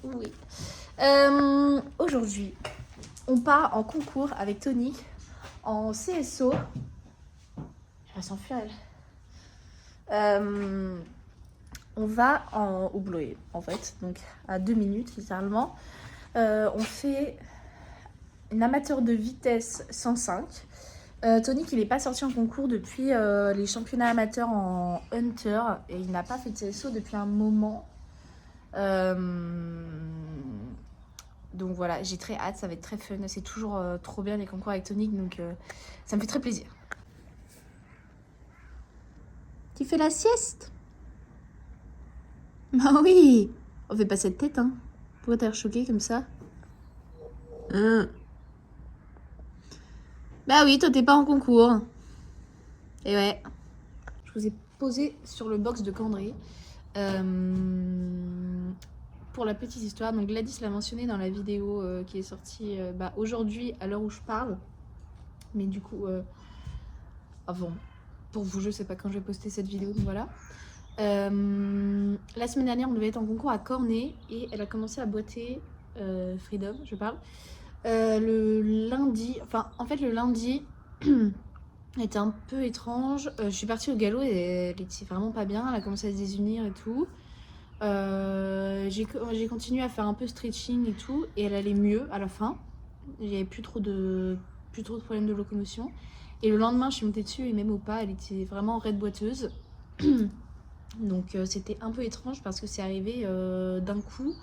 Oui. Aujourd'hui, on part en concours avec Tony en CSO. Elle va s'enfuir, elle. On va au Bloé, en fait, donc à 2 minutes, littéralement. On fait une amateur de vitesse 105. Tony, il n'est pas sorti en concours depuis les championnats amateurs en Hunter et il n'a pas fait de CSO depuis un moment. Donc voilà, j'ai très hâte, ça va être très fun. C'est toujours trop bien les concours avec Tonic, donc ça me fait très plaisir. Tu fais la sieste? Bah oui. On fait pas cette tête, hein. Pourquoi t'as l'air choquée comme ça? Bah oui, toi t'es pas en concours. Et ouais. Je vous ai posé sur le box de Candré. Pour la petite histoire, donc Gladys l'a mentionné dans la vidéo qui est sortie aujourd'hui à l'heure où je parle. Mais du coup, avant, pour vous, je sais pas quand je vais poster cette vidéo, donc voilà. La semaine dernière, on devait être en concours à Cornet et elle a commencé à boiter Freedom, je parle. Le lundi, le lundi était un peu étrange. Je suis partie au galop et elle était vraiment pas bien. Elle a commencé à se désunir et tout. J'ai continué à faire un peu stretching et tout et elle allait mieux à la fin. J'avais plus trop de problèmes de locomotion. Et le lendemain, je suis montée dessus et même au pas, elle était vraiment raide boiteuse. Donc c'était un peu étrange parce que c'est arrivé d'un coup.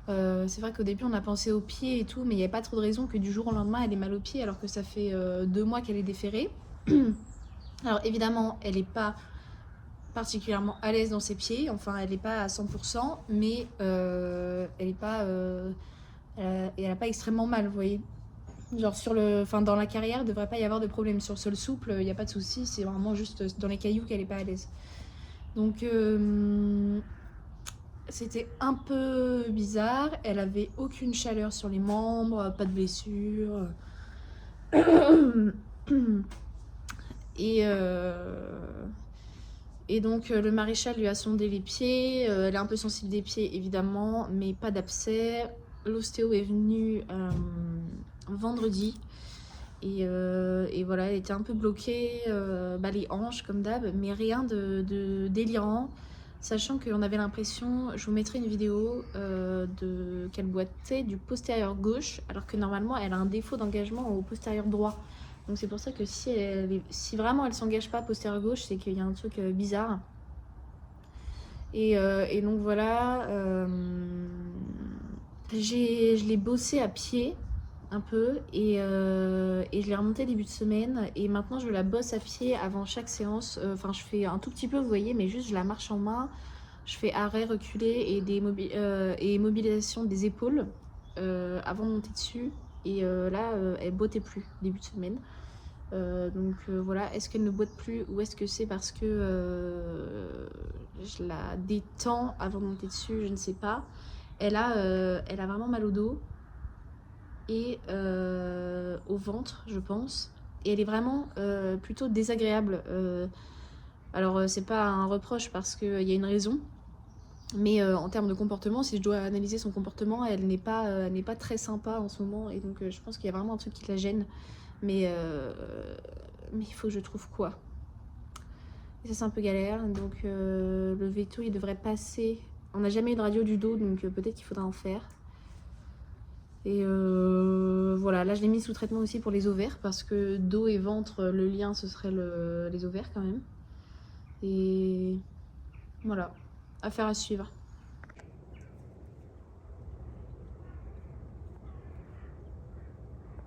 C'est vrai qu'au début on a pensé aux pieds et tout, mais il n'y a pas trop de raison que du jour au lendemain elle ait mal aux pieds alors que ça fait 2 mois qu'elle est déférée. Alors évidemment elle n'est pas particulièrement à l'aise dans ses pieds, enfin elle n'est pas à 100%, mais elle n'est pas... et elle n'a pas extrêmement mal, vous voyez. Genre dans la carrière, il ne devrait pas y avoir de problème. Sur le sol souple, il n'y a pas de souci, c'est vraiment juste dans les cailloux qu'elle n'est pas à l'aise. Donc c'était un peu bizarre. Elle avait aucune chaleur sur les membres, pas de blessure. Et, et donc le maréchal lui a sondé les pieds. Elle est un peu sensible des pieds évidemment, mais pas d'abcès. L'ostéo est venu vendredi. Et voilà, elle était un peu bloquée, les hanches comme d'hab, mais rien de délirant. Sachant qu'on avait l'impression, je vous mettrai une vidéo qu'elle boitait du postérieur gauche, alors que normalement elle a un défaut d'engagement au postérieur droit. Donc c'est pour ça que si vraiment elle s'engage pas postérieur gauche, c'est qu'il y a un truc bizarre. Et donc voilà, je l'ai bossé à pied un peu et je l'ai remontée début de semaine et maintenant je la bosse à pied avant chaque séance. Je fais un tout petit peu, vous voyez, mais juste je la marche en main. Je fais arrêt, reculé et mobilisation des épaules avant de monter dessus. Et là, elle bottait plus début de semaine. Voilà, est-ce qu'elle ne boite plus ou est-ce que c'est parce que je la détends avant de monter dessus? Je ne sais pas. Elle a vraiment mal au dos et au ventre, je pense. Et elle est vraiment plutôt désagréable. Alors, c'est pas un reproche parce qu'il y a une raison. Mais en termes de comportement, si je dois analyser son comportement, elle n'est pas très sympa en ce moment. Et donc, je pense qu'il y a vraiment un truc qui la gêne. Mais il faut que je trouve quoi. Et ça, c'est un peu galère. Donc, le veto, il devrait passer. On n'a jamais eu de radio du dos, donc peut-être qu'il faudra en faire. Et voilà, là, je l'ai mis sous traitement aussi pour les ovaires. Parce que dos et ventre, le lien, ce serait les ovaires quand même. Et voilà, affaire à suivre.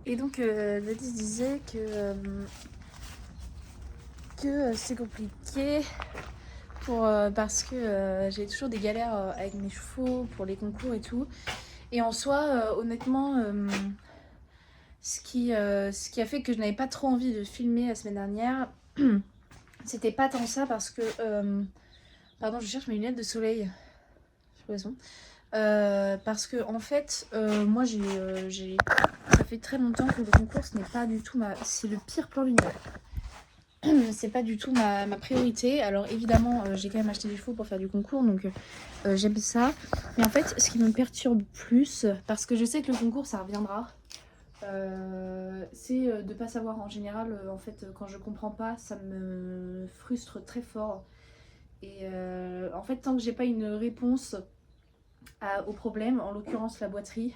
Et donc, Gladys disait que c'est compliqué parce que j'ai toujours des galères avec mes chevaux pour les concours et tout. Et en soi, honnêtement, ce qui a fait que je n'avais pas trop envie de filmer la semaine dernière, c'était pas tant ça parce que... pardon, je cherche mes lunettes de soleil. J'ai raison. Parce que en fait, moi ça fait très longtemps que le concours ce n'est pas du tout c'est le pire plan lunaire. c'est pas du tout ma priorité. Alors évidemment, j'ai quand même acheté des chevaux pour faire du concours, donc j'aime ça. Mais en fait, ce qui me perturbe plus, parce que je sais que le concours, ça reviendra, c'est de pas savoir. En général, en fait, quand je comprends pas, ça me frustre très fort. Et en fait, tant que j'ai pas une réponse au problème, en l'occurrence la boiterie,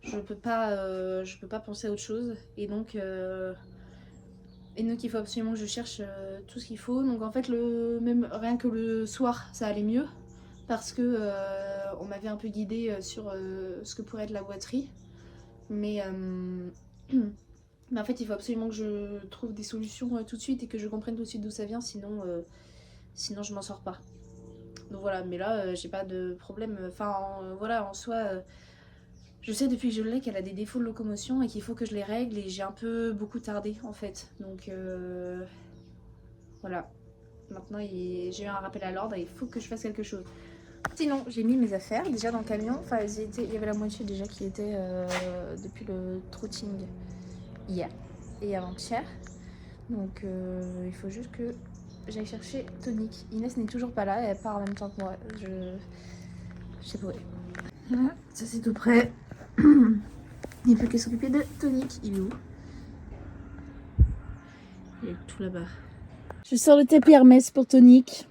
je peux pas penser à autre chose. Et donc il faut absolument que je cherche tout ce qu'il faut. Donc en fait, même rien que le soir, ça allait mieux. Parce que on m'avait un peu guidée sur ce que pourrait être la boiterie. Mais, mais en fait, il faut absolument que je trouve des solutions tout de suite et que je comprenne tout de suite d'où ça vient. Sinon je m'en sors pas. Donc voilà, mais là, j'ai pas de problème. Enfin, voilà, en soi... je sais depuis que je l'ai qu'elle a des défauts de locomotion et qu'il faut que je les règle, et j'ai un peu beaucoup tardé en fait. Donc voilà. Maintenant j'ai eu un rappel à l'ordre et il faut que je fasse quelque chose. Sinon j'ai mis mes affaires déjà dans le camion. Enfin il y avait la moitié déjà qui était depuis le trotting hier et avant-hier. Donc il faut juste que j'aille chercher Tonique. Inès n'est toujours pas là, elle part en même temps que moi. Je sais pas où elle est. Voilà, ça c'est tout prêt. Il n'y a plus qu'à s'occuper de Tonique. Il est où? Il est tout là-bas. Je sors le tapis Hermès pour Tonique.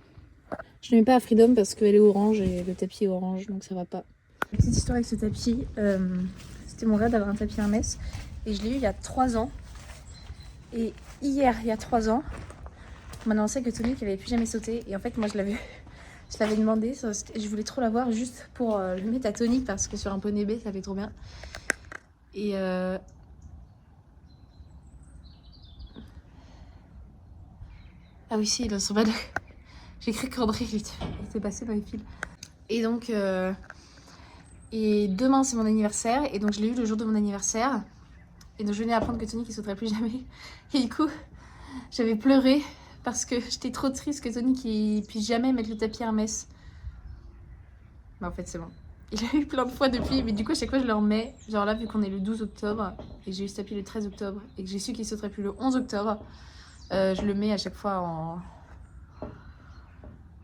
Je ne mets pas à Freedom parce qu'elle est orange et le tapis est orange, donc ça va pas. Petite histoire avec ce tapis. C'était mon rêve d'avoir un tapis Hermès. Et je l'ai eu il y a 3 ans. Et hier, il y a 3 ans, on m'a annoncé que Tonique n'avait plus jamais sauté. Et en fait, moi, je l'avais demandé. Je voulais trop l'avoir juste pour le mettre à Tonique parce que sur un poney B, ça fait trop bien. Et ah oui, si, il est sur balai. J'ai cru qu'André il était passé dans les fils. Et donc, et demain c'est mon anniversaire, et donc je l'ai eu le jour de mon anniversaire. Et donc je venais apprendre que Tonique il sauterait plus jamais. Et du coup, j'avais pleuré parce que j'étais trop triste que Tonique il puisse jamais mettre le tapis Hermès. Mais en fait, c'est bon. Il a eu plein de fois depuis, mais du coup, à chaque fois, je le remets. Genre là, vu qu'on est le 12 octobre, et que j'ai eu ce tapis le 13 octobre, et que j'ai su qu'il sauterait plus le 11 octobre, je le mets à chaque fois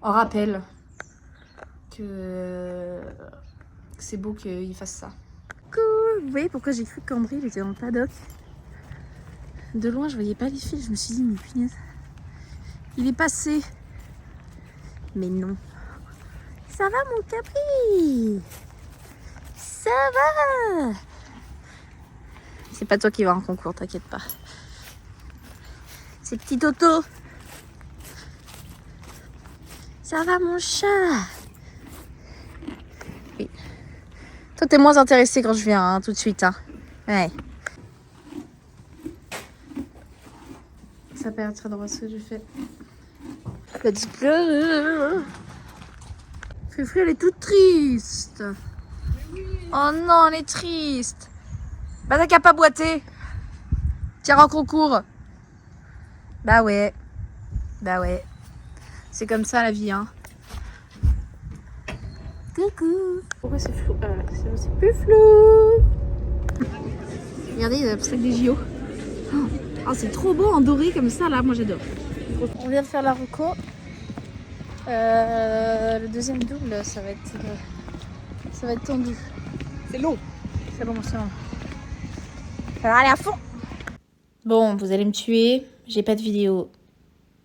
en rappel que c'est beau qu'il fasse ça. Coucou. Vous voyez pourquoi j'ai cru qu'André il était dans le paddock? De loin, je voyais pas les fils, je me suis dit, mais punaise, il est passé. Mais non. Ça va mon Capri? Ça va? C'est pas toi qui vas en concours, t'inquiète pas. C'est petit Toto. Ça va mon chat? Oui. Toi t'es moins intéressé quand je viens, hein, tout de suite. Hein. Ouais. Ça peut être très drôle ce que je fais. Let's go. Frufru, elle est toute triste. Oh non, elle est triste. Bah t'as qu'à pas boiter. Tiens en concours. Bah ouais. Bah ouais. C'est comme ça la vie, hein. Coucou. Pourquoi c'est flou? C'est plus flou. Regardez, il y a la des JO. Oh, c'est trop beau en doré comme ça, là. Moi, j'adore. On vient de faire la reco. Le deuxième double, ça va être tendu. C'est long. C'est long, c'est long. Alors, allez à fond. Bon, vous allez me tuer. J'ai pas de vidéo.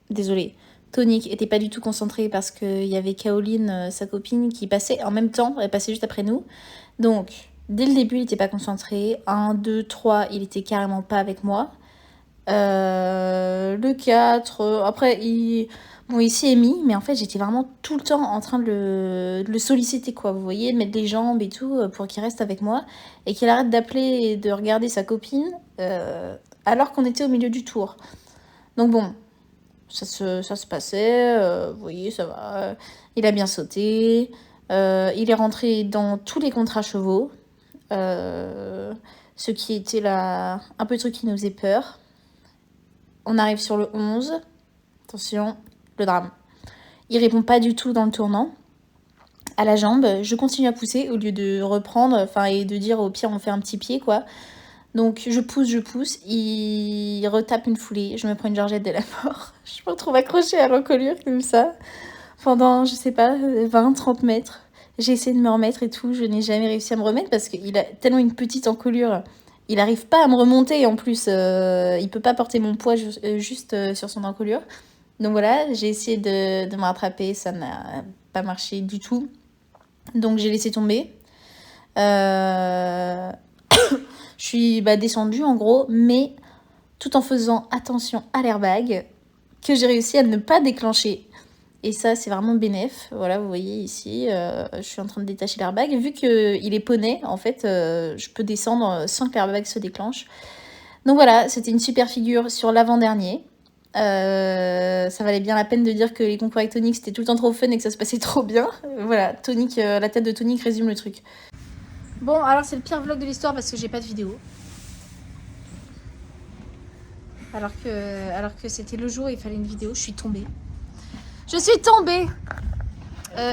Désolée. Tonique était pas du tout concentrée parce qu'il y avait Caroline, sa copine, qui passait en même temps. Elle passait juste après nous. Donc, dès le début, il était pas concentré. 1, 2, 3, il était carrément pas avec moi. Le 4, après, il s'y est mis, mais en fait, j'étais vraiment tout le temps en train de le solliciter, quoi. Vous voyez, de mettre les jambes et tout pour qu'il reste avec moi et qu'il arrête d'appeler et de regarder sa copine alors qu'on était au milieu du tour. Donc bon, ça se passait, vous voyez, ça va. Il a bien sauté, il est rentré dans tous les contrats chevaux, ce qui était là, un peu le truc qui nous faisait peur. On arrive sur le 11. Attention, le drame. Il répond pas du tout dans le tournant. À la jambe, je continue à pousser au lieu de reprendre, et de dire au pire on fait un petit pied, quoi. Donc je pousse, il retape une foulée, je me prends une georgette de la mort. Je me retrouve accrochée à l'encolure comme ça, pendant, je sais pas, 20-30 mètres. J'ai essayé de me remettre et tout, je n'ai jamais réussi à me remettre parce qu'il a tellement une petite encolure. Il n'arrive pas à me remonter en plus, il peut pas porter mon poids juste sur son encolure. Donc voilà, j'ai essayé de me rattraper, ça n'a pas marché du tout. Donc j'ai laissé tomber. Je suis descendue en gros, mais tout en faisant attention à l'airbag que j'ai réussi à ne pas déclencher. Et ça, c'est vraiment bénef. Voilà, vous voyez ici, je suis en train de détacher l'airbag. Vu qu'il est poney, en fait, je peux descendre sans que l'airbag se déclenche. Donc voilà, c'était une super figure sur l'avant-dernier. Ça valait bien la peine de dire que les concours avec Tonic, c'était tout le temps trop fun et que ça se passait trop bien. Voilà, Tonic, la tête de Tonic résume le truc. Bon, alors c'est le pire vlog de l'histoire parce que j'ai pas de vidéo. Alors que c'était le jour où il fallait une vidéo, je suis tombée. Je suis tombée.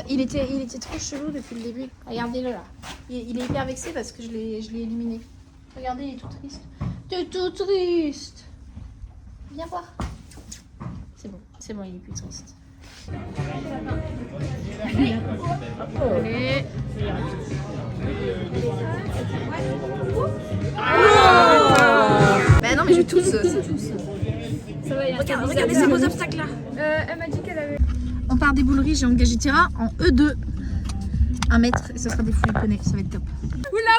Il était trop chelou depuis le début. Regardez-le là. Il est hyper vexé parce que je l'ai éliminé. Regardez, il est tout triste. T'es tout triste. Viens voir. C'est bon, il est plus triste. Allez. Bah non mais je tousse, c'est tout. Ça va, regardez ces beaux obstacles là. Elle m'a dit qu'elle avait... On part des bouleries, j'ai engagé Terra en E2. 1 mètre et ça sera des fouilles poney, ça va être top. Oula.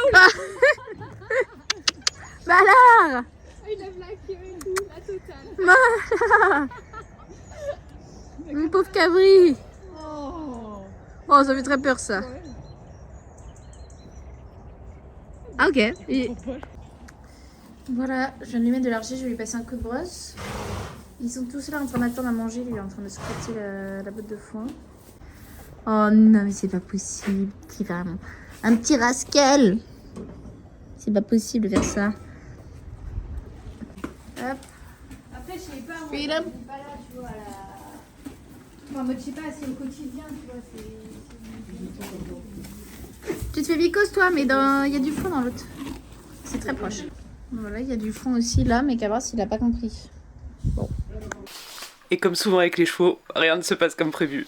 Bah alors. Il a blagué et tout, la totale. Bah mon pauvre cabri. Oh, ça fait très peur ça. Ah ok. Voilà, je viens de lui mettre de l'argile, je vais lui passer un coup de brosse. Ils sont tous là en train d'attendre à manger, lui est en train de scrotter la botte de foin. Oh non mais c'est pas possible, vraiment. Un petit rascal. C'est pas possible de faire ça. Hop. Après, je sais pas, moi, Freedom. je suis pas là, tu vois, Enfin, moi, je sais pas, c'est au quotidien, tu vois, Tu te fais vicose toi, mais il y a du fond dans l'autre. C'est très proche. Voilà, il y a du fond aussi là, mais Cabras il a pas compris. Bon. Et comme souvent avec les chevaux, rien ne se passe comme prévu.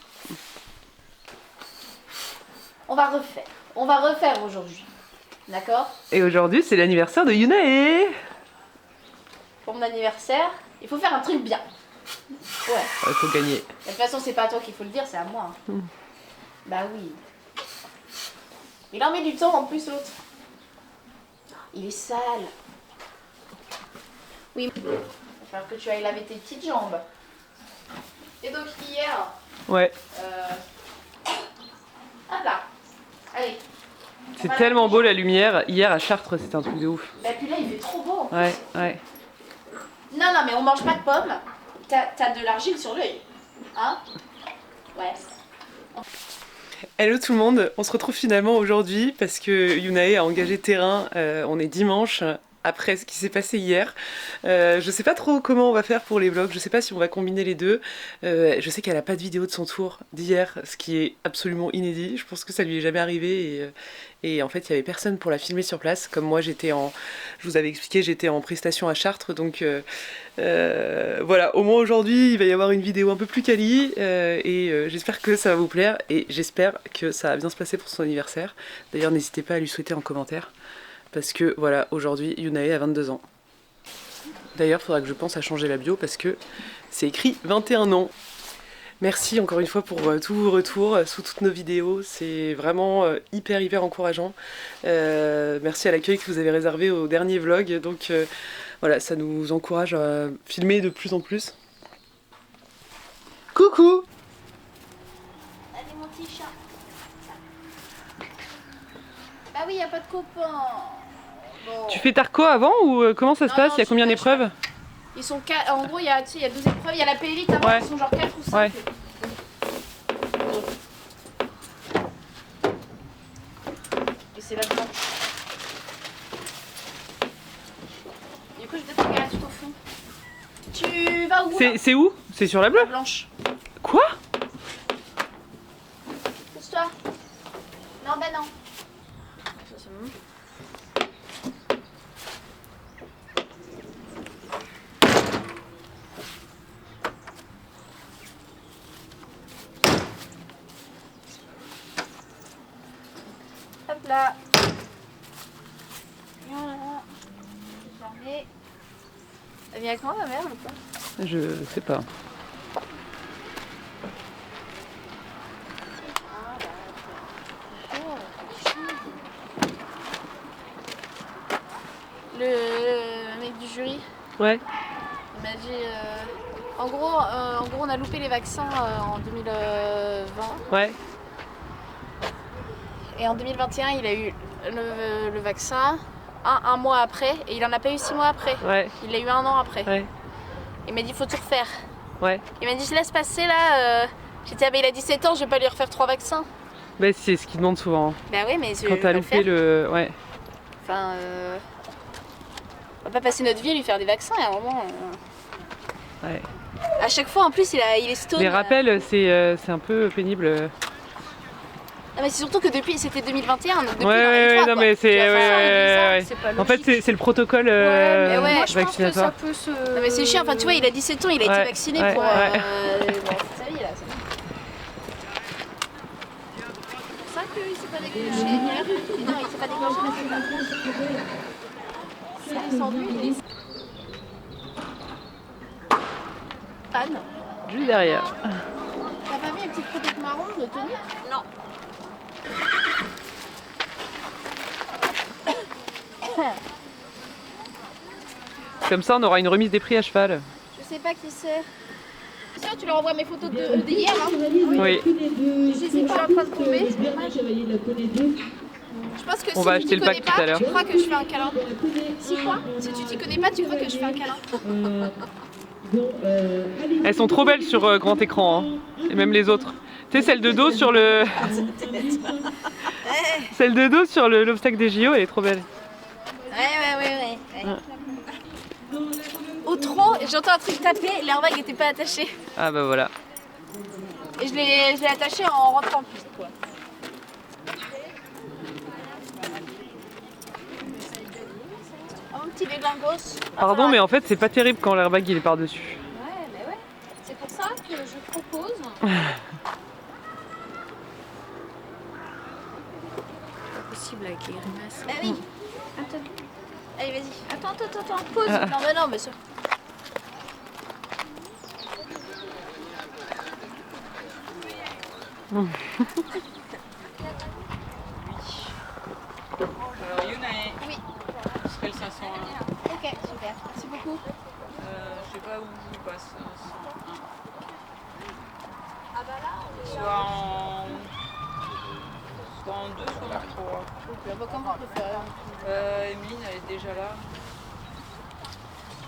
On va refaire aujourd'hui. D'accord? Et aujourd'hui, c'est l'anniversaire de Yunae. Pour mon anniversaire, il faut faire un truc bien. Ouais. Il faut gagner. De toute façon, c'est pas à toi qu'il faut le dire, c'est à moi. Bah oui. Il en met du temps en plus, l'autre. Il est sale. Oui. Il va falloir que tu ailles laver tes petites jambes. Et donc, hier... Ouais. Hop là. Allez. C'est tellement beau la lumière. Hier à Chartres, c'était un truc de ouf. Bah puis là, il fait trop beau. En plus. Ouais, ouais. Non, mais on mange pas de pommes. T'as de l'argile sur l'œil. Hein? Ouais. Hello tout le monde, on se retrouve finalement aujourd'hui parce que Yunae a engagé terrain. On est dimanche. Après ce qui s'est passé hier. Je sais pas trop comment on va faire pour les vlogs, je sais pas si on va combiner les deux. Je sais qu'elle a pas de vidéo de son tour d'hier, ce qui est absolument inédit. Je pense que ça lui est jamais arrivé et en fait il y avait personne pour la filmer sur place. Comme moi je vous avais expliqué, j'étais en prestation à Chartres, donc voilà, au moins aujourd'hui il va y avoir une vidéo un peu plus quali et j'espère que ça va vous plaire et j'espère que ça va bien se passer pour son anniversaire. D'ailleurs n'hésitez pas à lui souhaiter en commentaire. Parce que voilà, aujourd'hui, Yunae a 22 ans. D'ailleurs, il faudra que je pense à changer la bio parce que c'est écrit 21 ans. Merci encore une fois pour tous vos retours sous toutes nos vidéos. C'est vraiment hyper encourageant. Merci à l'accueil que vous avez réservé au dernier vlog. Donc voilà, ça nous encourage à filmer de plus en plus. Coucou! Allez, mon petit chat. Ah oui, y a pas de copains. Bon. Tu fais Tarco avant ou comment ça se passe? Il y a combien d'épreuves? Ils sont 4, en gros, il y a 12 épreuves, il y a la P-Élite avant, Ouais. ils sont genre 4 ou 5. Ouais. Et c'est la blanche. Du coup, je vais peut-être regarder tout au fond. Tu vas où là? C'est où? C'est sur la bleue? La blanche. Quoi? Pousse-toi. Non, ben non. Ça, c'est bon. là. Voilà. Fermé. Elle vient avec moi, ma mère, ou pas? Je sais pas. Le mec du jury, Ouais. il m'a dit... en gros, on a loupé les vaccins en 2020. Ouais. Et en 2021, il a eu le vaccin un mois après. Et il en a pas eu 6 mois après. Ouais. Il l'a eu 1 an après. Ouais. Il m'a dit, faut tout refaire. Ouais. Il m'a dit, je laisse passer là. J'étais, ah, mais il a 17 ans, je vais pas lui refaire 3 vaccins. Bah, c'est ce qu'ils demandent souvent. Bah oui, mais je Quand vais t'as pas le loupé faire. le. Ouais. Enfin, on va pas passer notre vie à lui faire des vaccins à un moment. Ouais. À chaque fois, en plus, il est stone. Les rappels, c'est un peu pénible. Ah, mais c'est surtout que depuis, c'était 2021, donc depuis, Ouais, il en a eu ouais, 3, non, quoi. mais c'est. Tu vois, Ouais, franchement, ouais, ouais. C'est pas En fait, logique. c'est le protocole mais ouais, Moi, je pense que ça vaccinatoire. peut se... Non, mais c'est chiant, enfin, tu vois, il a 17 ans, il a été Ouais, vacciné ouais, pour ouais. sa vie, là. C'est pour ça qu'il s'est pas déclenché hier. Non, il s'est pas déclenché. C'est descendu, il est... Anne, Juste derrière. t'as pas mis une petite prothèse marron de tenue? Non. Comme ça, on aura une remise des prix à cheval. Je sais pas qui c'est. Sinon, tu leur envoies mes photos d'hier, hein. Oui. Je sais pas, en train de tomber. Je pense que On si va tu acheter t'y le pack connais tout à pas, l'heure. tu crois que je fais un câlin. Si quoi? Si tu t'y connais pas, tu crois que je fais un câlin. Elles sont trop belles sur grand écran. Hein. Et même les autres. Tu sais, celle de dos sur le. Celle de dos sur l'obstacle des JO, elle est trop belle. Ouais. Au trop, j'entends un truc taper, l'airbag n'était pas attaché. Ah bah voilà. Et je l'ai attaché en rentrant plus quoi. Oh, mon petit déglingos. Pardon, mais en fait, c'est pas terrible quand l'airbag il est par-dessus. Ouais, mais ouais. C'est pour ça que je propose. Pas possible avec les grimaces. Ah oui. Attends. Allez, vas-y. Attends. Pause. Non, mais ça. Alors Yunae, Oui. ce serait le 501. Ok, super. Merci beaucoup. Je sais pas où il passe. 101. Ah bah là, Soit en 2, soit en 3. comment on peut faire? Emeline, elle est déjà là.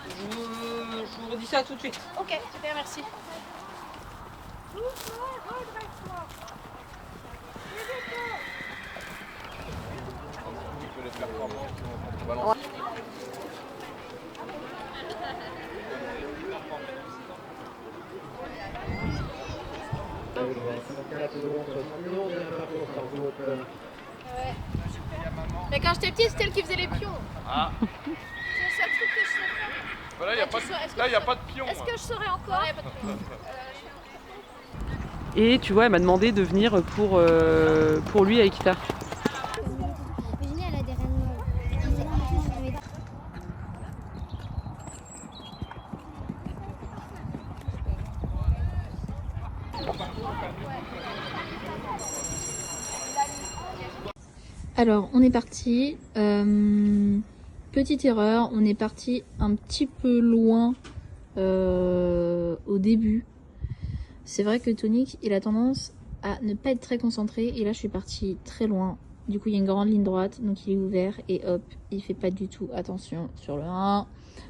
Je vous redis ça tout de suite. Ok, super, merci. Ouais. Mais quand j'étais petite, c'était elle qui faisait les pions. Ah, C'est le seul truc que je sais faire. voilà, il n'y a pas de pion. Est-ce que je saurais encore? Ouais, pas de pion. Et tu vois, elle m'a demandé de venir pour lui à Ekita. Virginie, elle a des reines. Alors, on est parti. Petite erreur, on est parti un petit peu loin au début. C'est vrai que Tonic, il a tendance à ne pas être très concentré. Et là, je suis partie très loin. Du coup, il y a une grande ligne droite, donc il est ouvert. Et hop, il fait pas du tout attention sur le 1.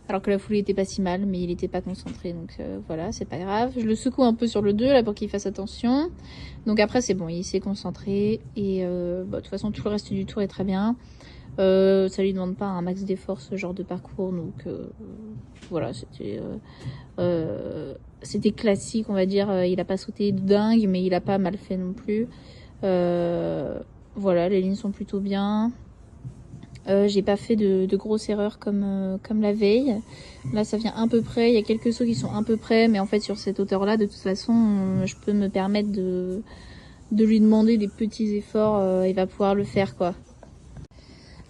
Alors que la foulée était pas si mal, mais il était pas concentré. Donc voilà, c'est pas grave. Je le secoue un peu sur le 2 là pour qu'il fasse attention. Donc après, c'est bon, il s'est concentré. Et de toute façon, tout le reste du tour est très bien. Ça lui demande pas un max d'effort ce genre de parcours. Donc voilà, c'était classique, on va dire. Il a pas sauté de dingue, mais il a pas mal fait non plus. Voilà, les lignes sont plutôt bien. J'ai pas fait de grosses erreurs comme la veille. Là, ça vient à peu près. Il y a quelques sauts qui sont à peu près, mais en fait, sur cette hauteur-là, de toute façon, je peux me permettre de lui demander des petits efforts. Il va pouvoir le faire, quoi.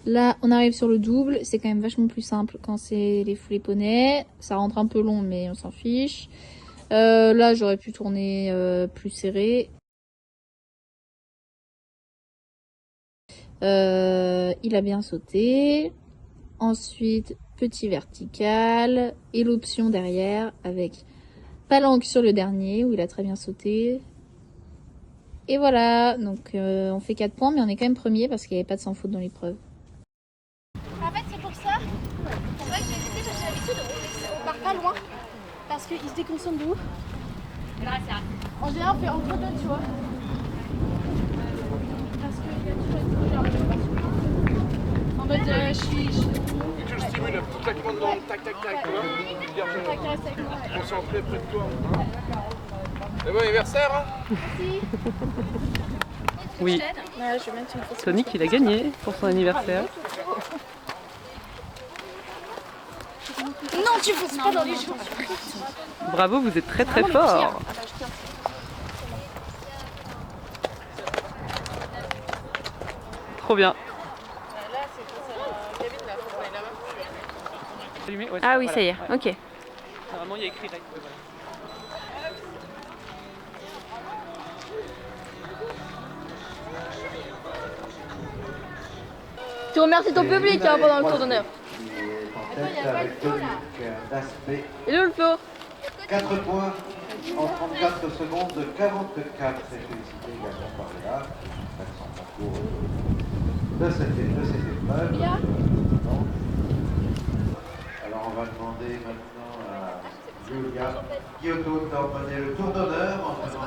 Là, on arrive sur le double. C'est quand même vachement plus simple quand c'est les poneys. Ça rentre un peu long, mais on s'en fiche. Là, j'aurais pu tourner plus serré. Il a bien sauté. Ensuite, petit vertical. Et l'option derrière avec palanque sur le dernier où il a très bien sauté. Et voilà, donc on fait 4 points, mais on est quand même premier parce qu'il n'y avait pas de sans faute dans l'épreuve. En fait, c'est pour ça. C'est vrai que j'ai hésité parce que d'habitude, on part pas loin. Parce qu'ils se déconcentrent de ouf. En général, on fait entre deux, tu vois. Parce qu'il y a toujours une en mode, je suis. Tu le stimules, tout claquement dedans, tac, tac, tac, tu vois. Bien, concentré près de toi. Et bon anniversaire, hein. Oui. Ouais, je vais mettre une photo. Tonique, il a gagné pour son anniversaire. Non, tu fonces pas dans les jours. Bravo, vous êtes très très fort. Trop bien. Ah oui, ça y est, ok. Normalement, il y a écrit rec. Tu remercies ton public hein, pendant le tour d'honneur. Hello le Flo. 4 points en 34 secondes, 44. Et félicité également par Léa, l'accent concours de cette épreuve. Alors on va demander maintenant à Julia Kyoto d'ordonner le tour d'honneur en faisant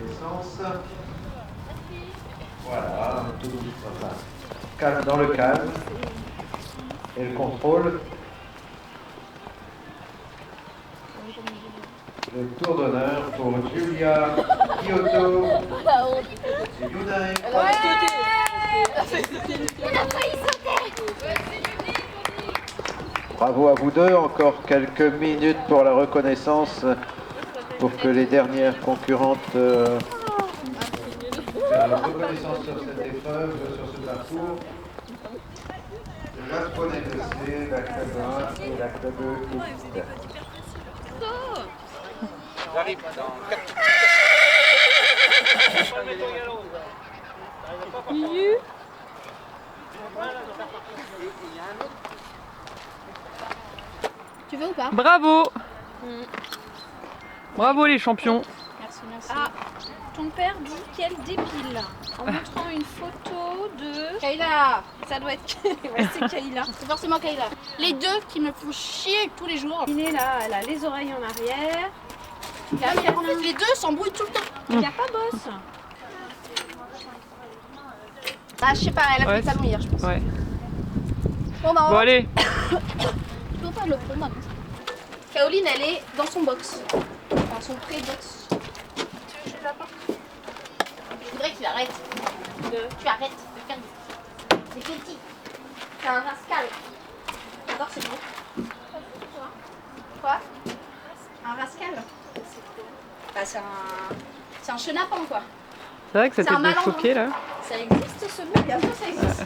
l'essence. Voilà, tout calme dans le calme. Et le contrôle. Le tour d'honneur pour Julia Kyoto et Yunae. Bravo à vous deux, encore quelques minutes pour la reconnaissance pour que les dernières concurrentes fassent la reconnaissance sur cette épreuve, sur ce parcours. Le japonais de C, la club 1 et la club 2 élite. J'arrive dans 4 Tu veux ou pas? Bravo. Bravo les champions. Merci, merci. Ah, ton père dit qu'elle dépile en montrant une photo de... Kayla. Ça doit être... ouais, c'est Kayla. C'est forcément Kayla. Les deux qui me font chier tous les jours. Il est là, elle a les oreilles en arrière. En fait, les deux s'embrouillent tout le temps. Il n'y a pas boss. Ah, je sais pas, elle a fait le talon hier, je pense. Ouais. Bon, bah, Bon allez. je peux faire le pro maintenant. Caroline, elle est dans son box. Dans son pré-box. Tu veux que je la porte? Je voudrais que tu arrêtes. Tu arrêtes de faire des petits. C'est un rascal. J'adore ce mot. Quoi? Un rascal? Bah, c'est un chenapan, quoi. C'est vrai que ça C'est un tête de malandrin. choquer là. Ça existe ce mot, bien sûr ça existe.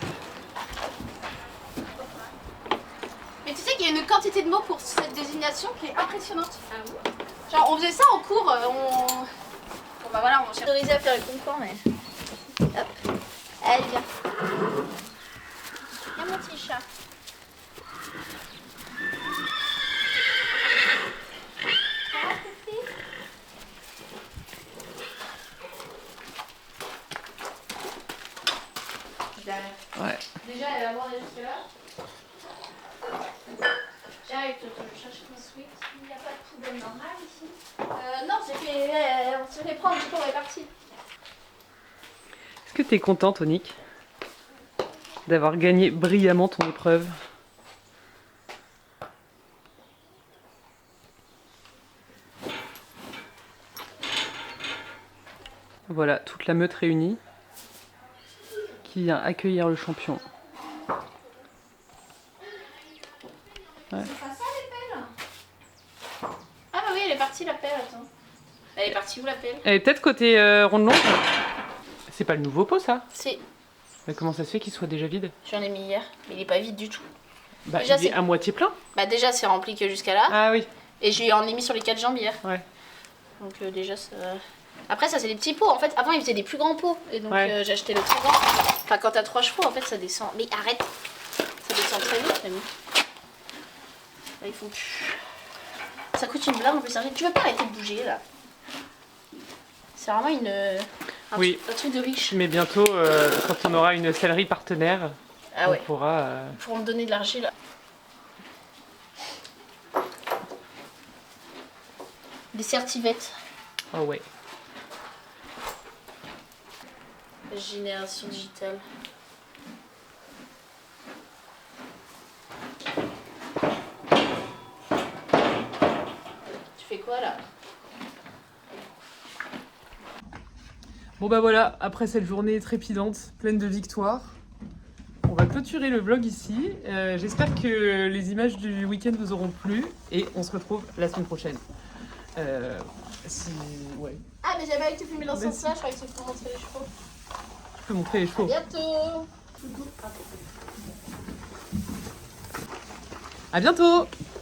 Mais tu sais qu'il y a une quantité de mots pour cette désignation qui est impressionnante. Ah oui? Genre on faisait ça en cours, Bon bah voilà, on cherche autorisé à faire le concours mais... Hop. Allez viens. Viens mon petit chat. Ça va, Sophie? Ouais. Déjà, elle va voir jusque-là. J'arrive, je cherche mes sweets. Il n'y a pas de poubelle normale ici. Non, on se fait prendre, du coup, on est parti. Est-ce que tu es content, Tonique, d'avoir gagné brillamment ton épreuve? Voilà, toute la meute réunie qui vient accueillir le champion. Ouais. C'est pas ça les pelles? Ah bah oui, elle est partie la pelle, attends. Elle est partie où la pelle? Elle est peut-être côté rondelon. C'est pas le nouveau pot ça? C'est. Mais comment ça se fait qu'il soit déjà vide? J'en ai mis hier, mais il est pas vide du tout. Bah Déjà, il est c'est- à moitié plein. Bah déjà c'est rempli que jusqu'à là. Ah oui. Et j'en ai mis sur les 4 jambes hier. Ouais. Donc déjà ça... Après ça c'est des petits pots. En fait avant ils faisaient des plus grands pots. Et donc Ouais. j'ai acheté le très grand. Enfin quand t'as 3 chevaux en fait ça descend. Mais arrête. Ça descend très vite Rémi. Là ils font... Ça coûte une blinde en plus. Tu veux pas arrêter de bouger là? C'est vraiment Oui. un truc de riche. Mais bientôt, quand on aura une sellerie partenaire, Ah ouais. on pourra... Pour me donner de l'argile là. Des certivettes. Oh ouais. Génération digitale. Tu fais quoi là? Bon bah voilà, après cette journée trépidante, pleine de victoires, on va clôturer le vlog ici. J'espère que les images du week-end vous auront plu et on se retrouve la semaine prochaine. Ouais. Ah mais j'avais été filmer dans ce sens là, je croyais que c'était pour montrer les chevaux. Je peux montrer les chevaux. Bientôt. À bientôt!